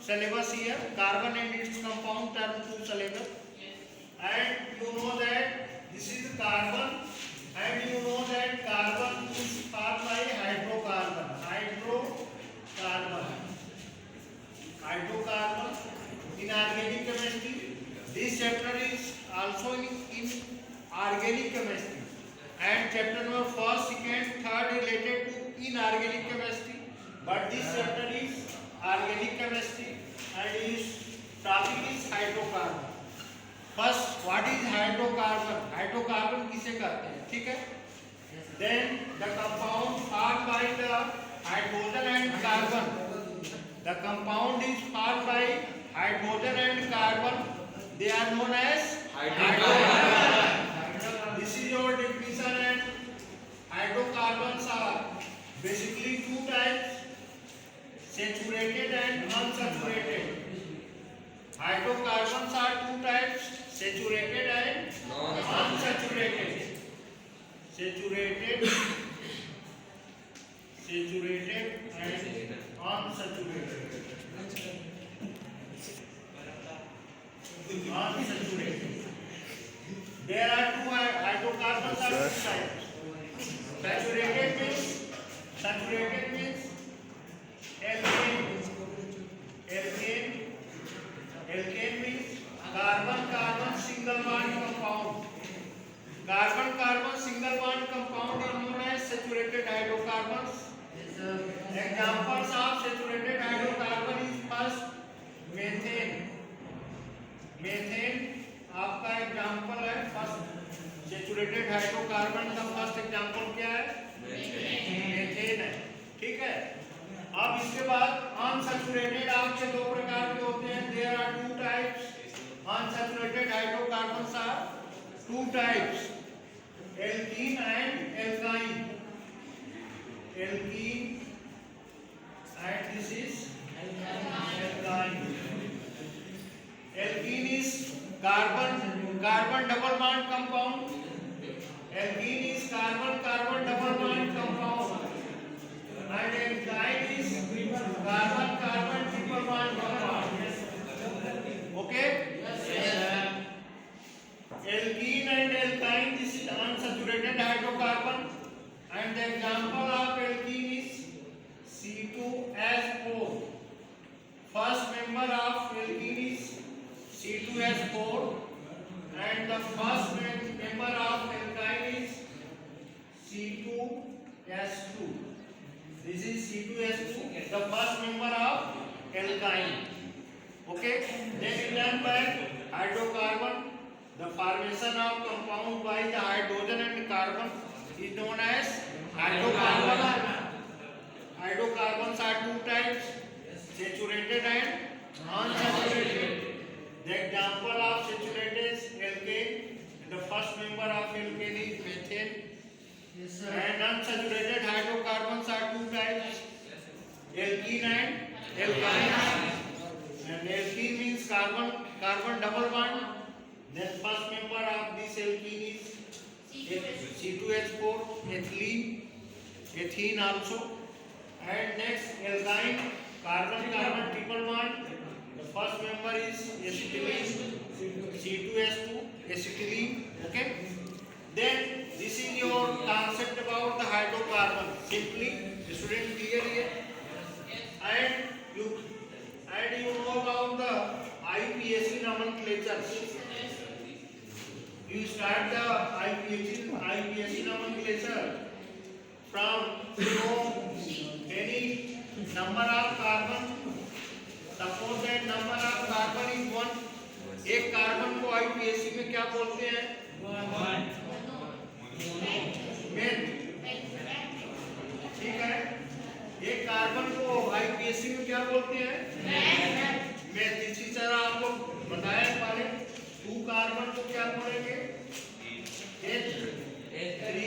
syllabus here, carbon and its compound term 2 syllabus. And you know that this is carbon, and you know that carbon is formed by hydrocarbon. Hydrocarbon in organic chemistry. This chapter is also in organic chemistry, and chapter number 1st, 2nd, 3rd related to inorganic chemistry. But this chapter is organic chemistry and its topic is hydrocarbon. First, what is hydrocarbon? Hydrocarbon किसे कहते हैं? ठीक है? Then the compound formed by the hydrogen and carbon. The compound is formed by hydrogen and carbon. They are known as hydrocarbon. This is your definition, and hydrocarbons are basically two types: saturated and unsaturated. Hydrocarbons are two types: saturated and unsaturated. Saturated and unsaturated. There are two hydrocarbons are two types. Saturated means alkane means carbon single bond compound. Carbon single bond compound are known as saturated hydrocarbons. Examples of saturated hydrocarbon is first methane. Methane आपका example है first saturated hydrocarbon का first example क्या है? Methane है। ठीक है, अब इसके बाद अनसैचुरेटेड आपके दो प्रकार के होते हैं। There are two types. Unsaturated hydrocarbons are two types: alkene and alkyne. Alkene and this is alkyne. Alkene is carbon double bond compound. Alkene is carbon double bond compound, and alkyne is carbon triple bond compound. Okay? Yes. Alkene and alkyne, this is unsaturated hydrocarbon, and the example of alkene is C2H4. First member of alkene is C2H4, and the first member of alkyne is C2H2. This is C2H2, the first member of alkyne. Okay, then we learn by hydrocarbon. The formation of compound by the hydrogen and carbon is known as hydrocarbon. Hydrocarbons are two types: saturated and unsaturated. The example of saturated is alkane, and the first member of alkane is methane. Yes, sir. And unsaturated hydrocarbons are two types: alkene and alkyne. And alkene means carbon double bond. Then first member of this alkene is C2H4, ethene also. And next alkyne, carbon triple bond. The first member is acetylene, C2H2, acetylene. Okay. Then this is your concept about the hydrocarbon. Simply, the student clear here. And you know about the IPAC nomenclature. You start the IPAC nomenclature from any number of carbon. Suppose that number of carbon is 1. एक carbon को IPAC में क्या बोलते हैं? Meth. ठीक है, एक carbon को IPAC में क्या बोलते हैं? मेथ. इसी तरह आपको बताया पहले 2 कार्बन को क्या बोलेंगे? H3.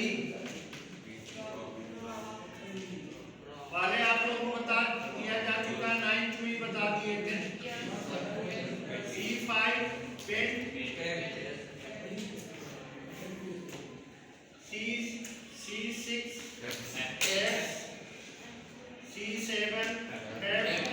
पहले आप लोगों को बता दिया जा चुका, 9th में बता दिए थे. C5 paint, C6 S, C7 F,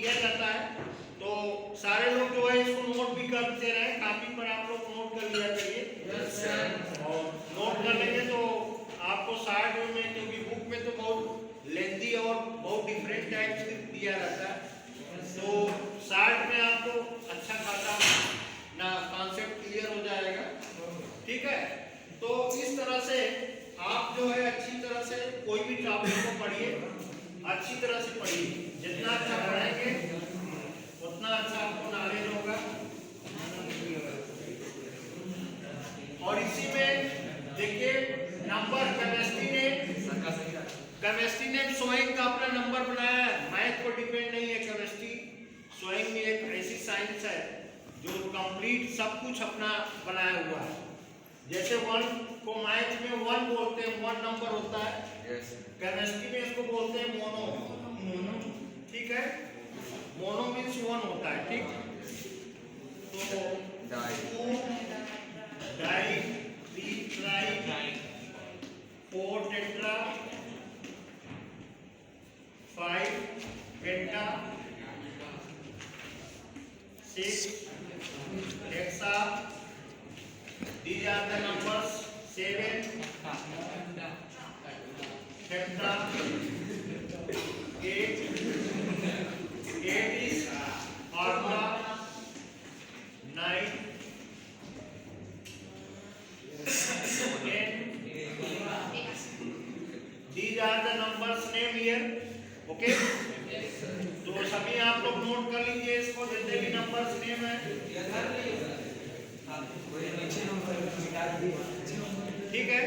किया जाता है। तो सारे लोग जो है इसको नोट भी करते रहे, कापी पर आप लोग नोट कर लिया करिए। और नोट कर लेंगे तो आपको शार्ट में, क्योंकि बुक में तो बहुत लेंथी और बहुत डिफरेंट टाइप से दिया रहता है, तो शार्ट में आपको अच्छा खासा ना कॉन्सेप्ट क्लियर हो जाएगा। ठीक है, तो इस तरह से आप जो है अच्छी तरह से कोई भी टॉपिक को पढ़िए, अच्छी तरह से पढ़िए। जितना अच्छा पढ़ेंगे उतना अच्छा आपको नॉलेज होगा। और इसी में देखिए नंबर, केमिस्ट्री ने स्वयं का अपना नंबर बनाया है, मैथ पर डिपेंड नहीं है। केमिस्ट्री स्वयं में एक ऐसी साइंस है जो कंप्लीट सब कुछ अपना बनाया हुआ है। जैसे 1 को मैथ में 1 बोलते हैं, 1 नंबर होता है। केमिस्ट्री में इसको बोलते हैं मोनो। ठीक है, मोनो मीन्स 1 होता है। ठीक, तो 2 di, 3 tri, 4 tetra, 5 penta, 6 hexa. These are the numbers. 7 tetra, 8 is formula, 9 10. These are the numbers name here. Okay, तो सभी आप लोग नोट कर लीजिए इसको, जितने भी नंबर्स नेम है। ठीक है,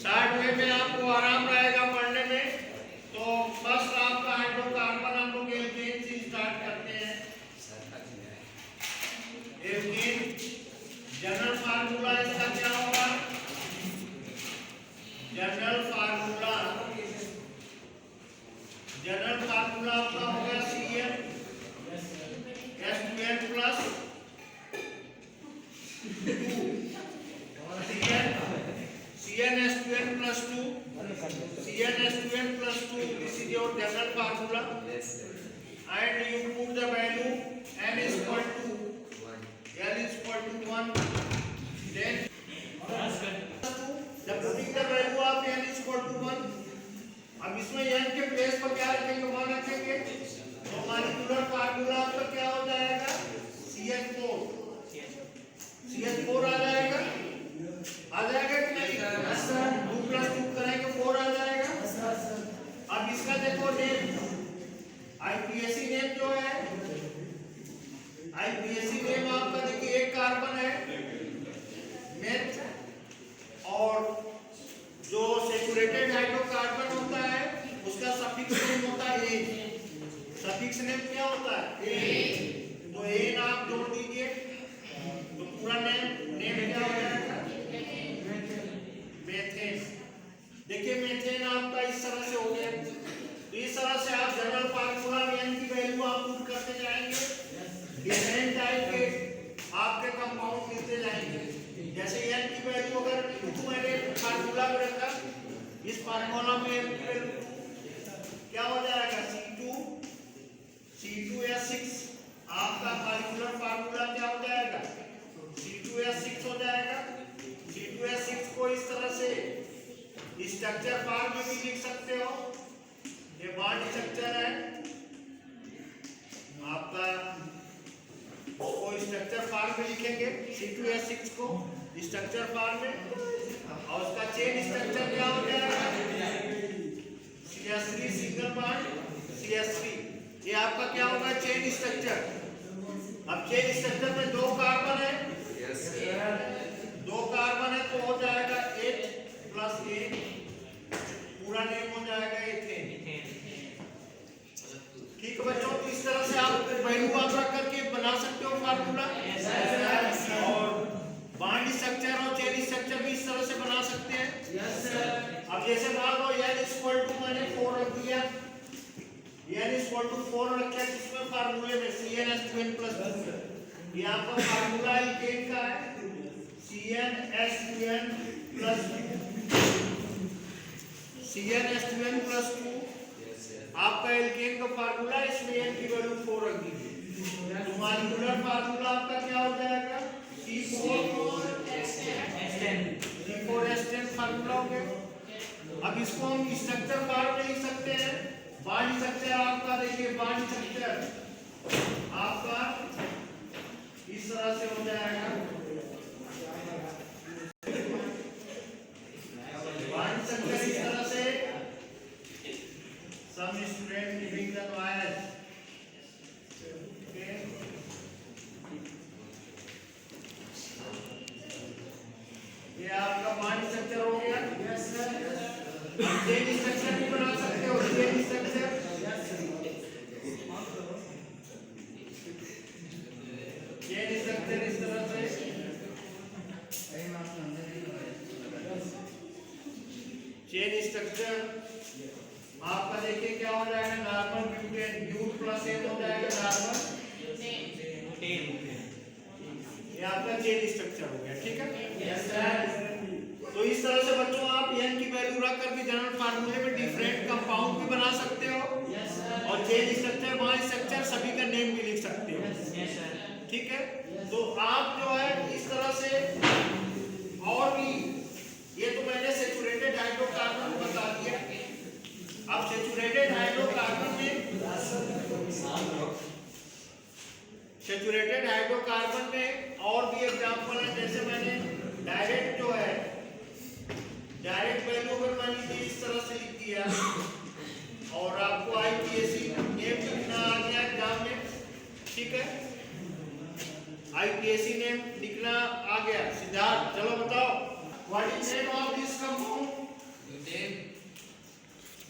शार्ट वे में आपको आराम रहेगा पढ़ने में। तो फर्स्ट आपका हाइड्रोकार्बन, हम लोग एल्केन से स्टार्ट करते हैं। एल्केन जनरल फार्मूला इसका क्या होगा? जनरल फार्मूला आपका होगा CN S2N plus 2। CN S2N plus 2, CN S2N plus 2. This is your general formula. And you put the value n is equal to 1. Then जब putting the value of n is equal to 1, अब इसमें n के place पर क्या रखेंगे? 1 रखेंगे। तो molecular formula आपका क्या हो जाएगा? CH4 आ जाएगा। कि नहीं? 2 + 2 करेंगे 4 आ जाएगा। अब इसका देखो नेम, आईपीएसी नेम जो है, आईपीएसी नेम आपका देखिए एक कार्बन है मेथ, और जो सैचुरेटेड हाइड्रोकार्बन होता है उसका सफिक्स नेम होता है ए। सफिक्स नेम क्या होता है? ए। तो ए ना आप जोड़ दीजिए तो पूरा नेम क्या हो जाएगा? मेथेन। देखिए मेथेन आपका इस तरह से हो गया। तो इस तरह से आप जनरल फार्मूला में n की वैल्यू आप पुट करते जाएंगे, डिफरेंट टाइप के आपके कंपाउंड मिलते जाएंगे। जैसे n की वैल्यू अगर 2 मैंने फार्मूला में रखा, इस फार्मूला में n की वैल्यू क्या हो जाएगा? C2H6। आपका मॉलिक्यूलर फार्मूला क्या हो जाएगा? C2H6 हो जाएगा। C2H6 को इस तरह से स्ट्रक्चर फॉर्म में भी लिख सकते हो। ये बॉन्ड स्ट्रक्चर है आपका, उसको स्ट्रक्चर फॉर्म में लिखेंगे C2H6 को स्ट्रक्चर फॉर्म में, और उसका चेन स्ट्रक्चर क्या हो जाएगा? CH3 single bond CH3। ये आपका क्या होगा? Chain structure. अब चेन स्ट्रक्चर में 2 कार्बन है, 2 कार्बन है तो हो जाएगा H + A, पूरा नेम हो जाएगा एथेन। ठीक है बच्चों, तो इस तरह से आप वैल्यू आप रख करके बना सकते हो फार्मूला। और बॉन्ड स्ट्रक्चर और चेन स्ट्रक्चर भी इस तरह से बना सकते हैं। अब जैसे मान लो n = मैंने 4 रख दिया, n = 4 रखा, किसमें? फार्मूले में CnS2n + 2। ये आपका फार्मूला एल्केन का है, CnS2n + 2। CnS2n + 2 आपका एल्केन का फार्मूला, इसमें n की वैल्यू 4 रख दीजिए। तो मॉलिक्यूलर फार्मूला आपका क्या हो जाएगा? C4H10 फार्मूला हो गया। अब इसको हम स्ट्रक्चर फॉर्म में लिख सकते हैं। बॉन्ड स्ट्रक्चर आपका देखिए, बॉन्ड स्ट्रक्चर आपका इस तरह से हो जाएगा। बॉन्ड स्ट्रक्चर इस तरह से, some student giving the noise. ये आपका बॉन्ड स्ट्रक्चर हो गया। Yes sir. चेन स्ट्रक्चर भी बना सकते हो, चेन स्ट्रक्चर। चेन स्ट्रक्चर इस तरह से, चेन स्ट्रक्चर आपका देखिए क्या हो जाएगा, normal butane but plus ene हो जाएगा नॉर्मल ब्यूटेन। ये आपका चेन स्ट्रक्चर हो गया, ठीक है। Yes sir. तो इस तरह से बच्चों आप n की वैल्यू रख कर भी जनरल फार्मूले में डिफरेंट कंपाउंड भी बना सकते हो। Yes sir. और चेन स्ट्रक्चर, बॉन्ड स्ट्रक्चर सभी का नेम भी लिख सकते हो। Yes sir. ठीक है। तो आप जो है इस तरह से, और भी ये तो मैंने सैचुरेटेड हाइड्रोकार्बन बता दिया। अब सैचुरेटेड हाइड्रोकार्बन में, सैचुरेटेड हाइड्रोकार्बन में और भी एग्जांपल है। जैसे मैंने डायरेक्ट जो है, डायरेक्ट वैल्यू अगर मान लीजिए इस तरह से लिख दिया, और आपको IPAC नेम लिखना आ गया एग्जाम में, ठीक है। IPAC नेम लिखना आ गया। सिद्धार्थ चलो बताओ, what is name of this compound?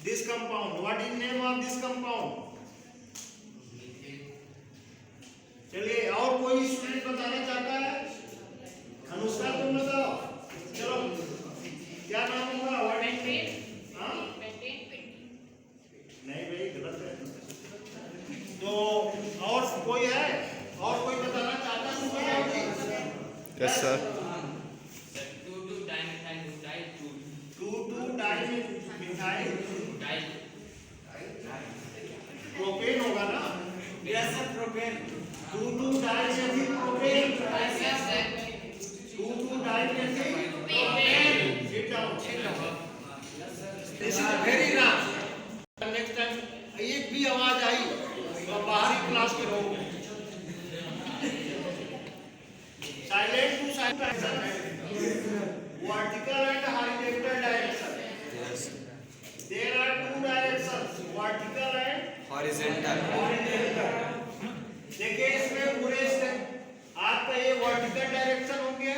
This compound, what is name of this compound? चलिए, और कोई स्टूडेंट बताना चाहता है? अनुष्का तुम बताओ, चलो क्या नाम होगा? What is name? हां नहीं भाई, गलत है। तो और कोई है? और कोई बताना चाहता है? Yes sir. 2,2-डाइमिथाइल प्रोपेन होगा ना? Yes sir, propane. 2,2-डाइमिथाइल प्रोपेन। 2,2-डाइमिथाइल propane. Sit down. This is very wrong. Next time एक भी आवाज आई तो बाहरी क्लास के रहोगे। Silent to silent direction, vertical and horizontal direction. Yes. There are two directions, vertical and horizontal. horizontal. देखिए इसमें पूरे आपका ये वर्टिकल डायरेक्शन हो गया,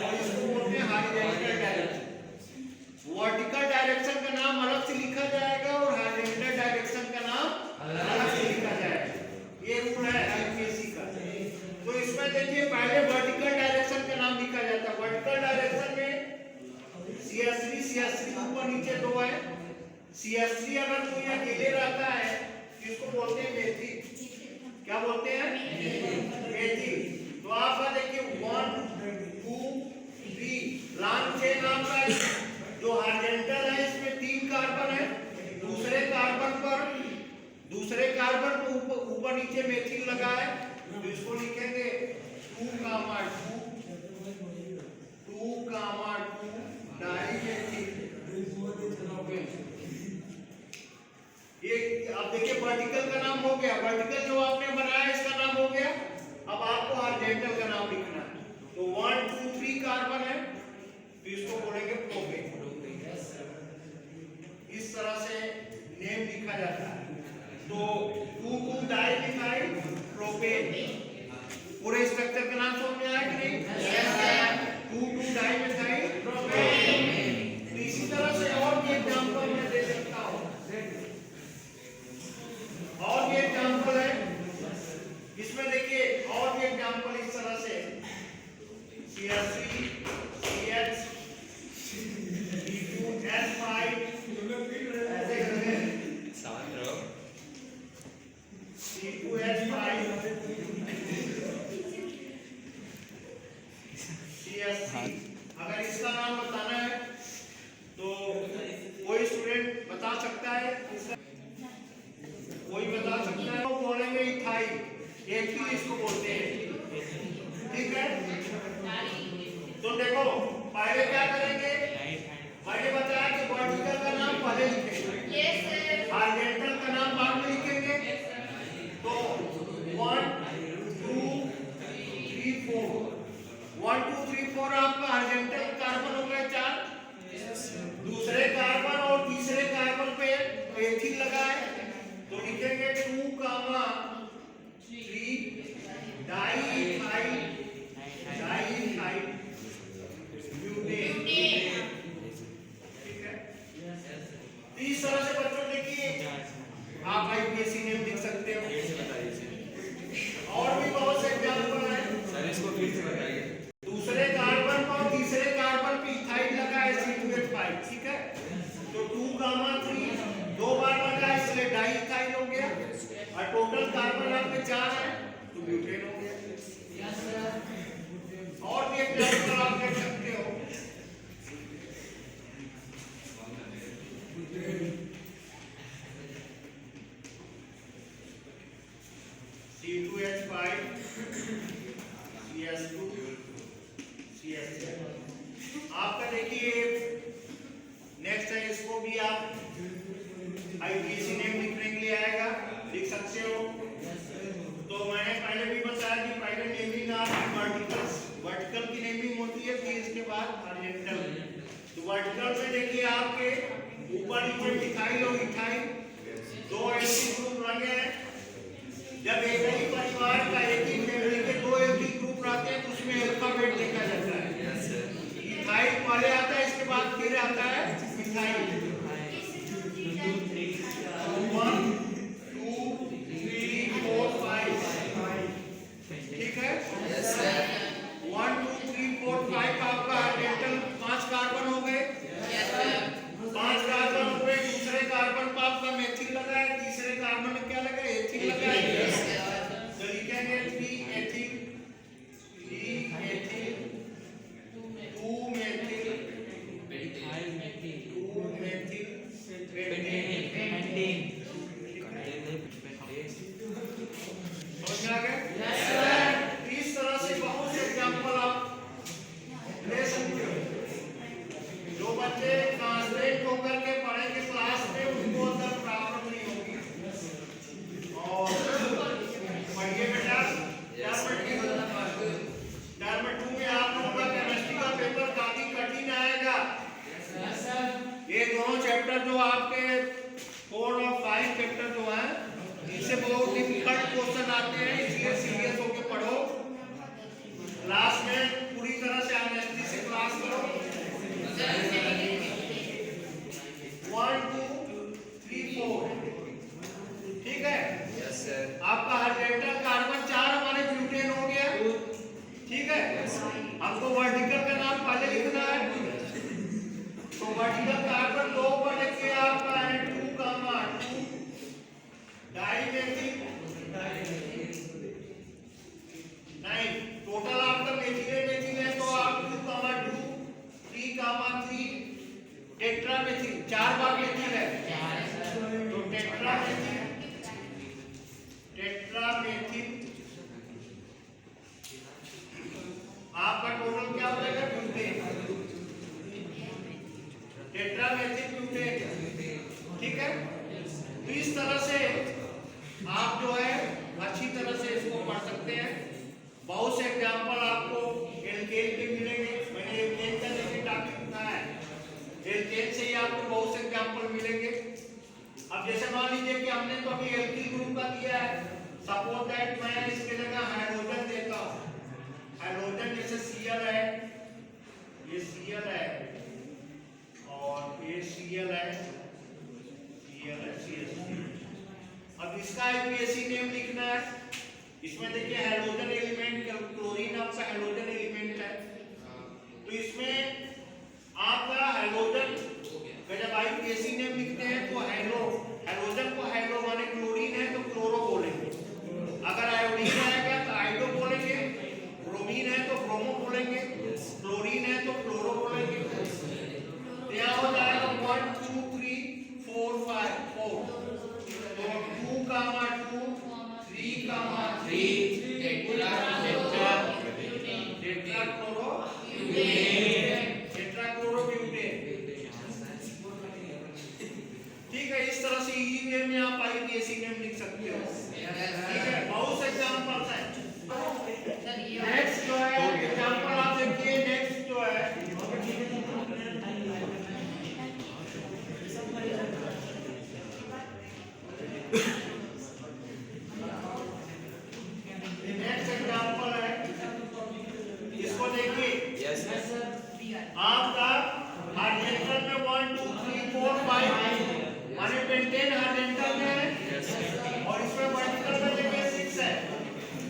और इसको बोलते हैं हॉरिजॉन्टल डायरेक्शन। वर्टिकल डायरेक्शन का नाम अलग से लिखा जाएगा और हॉरिजॉन्टल डायरेक्शन का नाम अलग से लिखा जाएगा। ये रूल है IPAC का। तो इसमें देखिए पहले वर्टिकल डायरेक्शन का नाम लिखा जाता है। वर्टिकल डायरेक्शन में CH3 ऊपर नीचे दो है। CH3 अगर कोई अकेले रहता है तो इसको बोलते हैं मेथिल। क्या बोलते हैं? मेथिल। तो आपका देखिए 1 2 3 लॉन्ग चेन आपका जो हॉरिजॉन्टल है, इसमें 3 कार्बन है। दूसरे कार्बन पर ऊपर नीचे मेथिल लगा है, तो इसको लिखेंगे 2, 2 डाइमेथिल। ये अब देखिए वर्टिकल का नाम हो गया। वर्टिकल जो आपने बनाया इसका नाम हो गया। अब आपको हॉरिजॉन्टल का नाम लिखना है। तो 1 2 3 कार्बन है, तो इसको बोलेंगे प्रोपेन। इस तरह से नेम लिखा जाता है। तो 2,2-डाइमिथाइल प्रोपेन, पूरे स्ट्रक्चर का नाम समझ में आया कि नहीं? 2,2-डाइमिथाइल प्रोपेन। इसी तरह से और भी एग्जांपल मैं दे सकता हूं। और भी एग्जांपल है इसमें, देखिए और भी एग्जांपल इस तरह से CH3 एथिल इसको बोलते हैं, ठीक है। तो देखो पहले क्या करेंगे, मैंने बताया कि वर्टिकल का नाम पहले लिखेंगे, हॉरिजॉन्टल का नाम बाद में लिखेंगे। तो 1 2 3 4 1 2 3 4 आपका हॉरिजॉन्टल कार्बन हो गए 4। दूसरे कार्बन और तीसरे कार्बन पे एथिल लगा है तो लिखेंगे 2, 3 डाइइथाइल ब्यूटेन, ठीक है। इस तरह से बच्चों देखिए आप आईपीएससी नेम लिख सकते हो। और भी बहुत से एग्जांपल हैं। सर इसको फिर से बताइए। दूसरे कार्बन पर तीसरे कार्बन पे इथाइल लगा है C2H5, ठीक है। तो 2, 3 दो बार लगा है इसलिए डाइइथाइल हो गया और टोटल कार्बन आपके 4 है तो ब्यूटेन हो गया। और भी एग्जांपल आप देख सकते हो। C2H5 CS2 CS7 आपका देखिए नेक्स्ट है, इसको भी आप आईपीएससी नेम लिखने के लिए आएगा, लिख सकते हो। तो मैंने पहले भी बताया कि पहले नेमिंग आपकी वर्टिकल की नेमिंग होती है, फिर इसके बाद हॉरिजॉन्टल। तो वर्टिकल में देखिए आपके ऊपर नीचे मिथाइल और इथाइल दो एल्किल ग्रुप लगे हैं। जब एक ही परिवार का एक ही फैमिली के दो एल्किल ग्रुप रहते हैं तो उसमें अल्फाबेट देखा जाता है। इथाइल पहले आता है, इसके बाद फिर आता है मिथाइल। 1 2 3 4 5, ठीक है। 1 2 3 4 5 आपका हॉरिजॉन्टल 5 कार्बन हो गए, 5 कार्बन हो गए। दूसरे कार्बन पर आपका मेथिल लगा है, तीसरे कार्बन में क्या लगा है, एथिल लगा है। तो लिखेंगे 3 एथिल 2 मेथिल 2 मेथिल पेंटेन। समझ आ गया? इस तरह से बहुत से एग्जांपल आप ले सकते हो। जो बच्चे ट्रांसलेट होकर के पढ़ेंगे क्लास में उनको अंदर प्रॉब्लम नहीं होगी। और पढ़िए बेटा, टर्म 2 में आप लोगों का केमिस्ट्री का पेपर काफी कठिन आएगा। ये दोनों चैप्टर जो आपके 4 और 5 चैप्टर जो हैं इनसे बहुत डिफिकल्ट क्वेश्चन आते हैं, इसलिए सीरियस होकर पढ़ो। क्लास में पूरी तरह से ऑनेस्टी से क्लास करो। 1 2 3 4, ठीक है। Yes sir. आपका हॉरिजॉन्टल कार्बन 4 हमारे ब्यूटेन हो गया, ठीक है। आपको वर्टिकल का नाम पहले लिखना है। तो वर्टिकल कार्बन 2 पर लिखिए आपका है 2, 2 डाइमेथिल 9। टोटल आपका मेथिल है तो आप 2, 3, 3 टेट्रामेथिल 4 बार मेथिल है तो टेट्रामेथिल आपका टोटल क्या हो जाएगा, ब्यूटेन, टेट्रामेथिल ब्यूटेन, ठीक है। तो इस तरह से आप जो है अच्छी तरह से इसको पढ़ सकते हैं। बहुत से एग्जांपल आपको एल्केन के मिलेंगे। मैंने एल्केन का देखिए टॉपिक उठाया है, एल्केन से ही आपको बहुत से एग्जांपल मिलेंगे। अब जैसे मान लीजिए कि हमने तो अभी एल्किल ग्रुप का दिया है, सपोज दैट मैं इसके जगह हाइड्रोजन देता हूँ। हाइड्रोजन जैसे Cl है, ये Cl है और ये Cl है, CH3। अब इसका आईपीएससी नेम लिखना है। इसमें देखिए हाइड्रोजन एलिमेंट, क्लोरीन आपका हाइड्रोजन एलिमेंट है। तो इसमें आपका हाइड्रोजन का जब आईपीएससी नेम लिखते हैं तो हाइड्रोजन को हाइड्रो माने क्लोरीन है तो क्लोरो बोलेंगे। अगर आयोडीन आएगा तो आयोडो बोलेंगे, ब्रोमीन है तो ब्रोमो बोलेंगे, क्लोरीन है तो क्लोरो बोलेंगे। तो यहाँ हो जाएगा 1 2 3 4 5 4। तो 2, 2 3, एसी नेम लिख सकते हो। ठीक है, बहुत से एग्जांपल्स हैं। नेक्स्ट जो है एग्जांपल आप देखिए, नेक्स्ट जो है नेक्स्ट एग्जांपल है, इसको देखिए। Yes sir. आपका हॉरिजॉन्टल में 1 2 3 4 5 माने पेंटेन हॉरिजॉन्टल में है, और इसमें वर्टिकल में देखिए 6 है।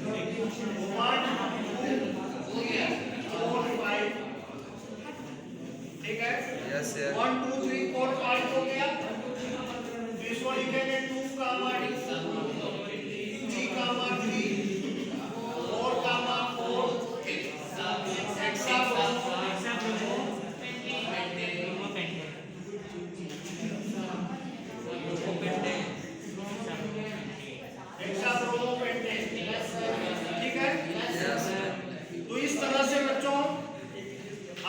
1 2 4 5, ठीक है। Yes sir. 1 2 3 4 5 हो गया। इसको लिखेंगे 2 कामा 3 कामा 3 4 कामा 4 ठीक है। तो इस तरह से बच्चों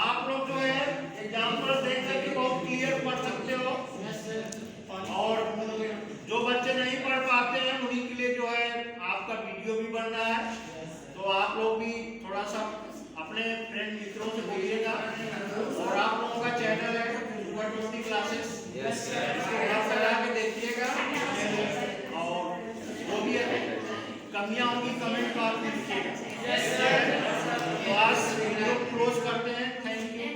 आप लोग जो है एग्जाम्पल देख करके बहुत क्लियर पढ़ सकते हो, और जो बच्चे नहीं पढ़ पाते हैं उन्हीं के लिए जो है आपका वीडियो भी बन रहा है। तो आप लोग भी थोड़ा सा अपने फ्रेंड मित्रों से बोलिएगा, और आप लोगों का चैनल है सुपर 20 क्लासेस, इसको आप लगा के देखिएगा, और जो भी कमियां होंगी कमेंट बॉक्स में लिखिएगा। तो आज वीडियो क्लोज करते हैं। Thank you.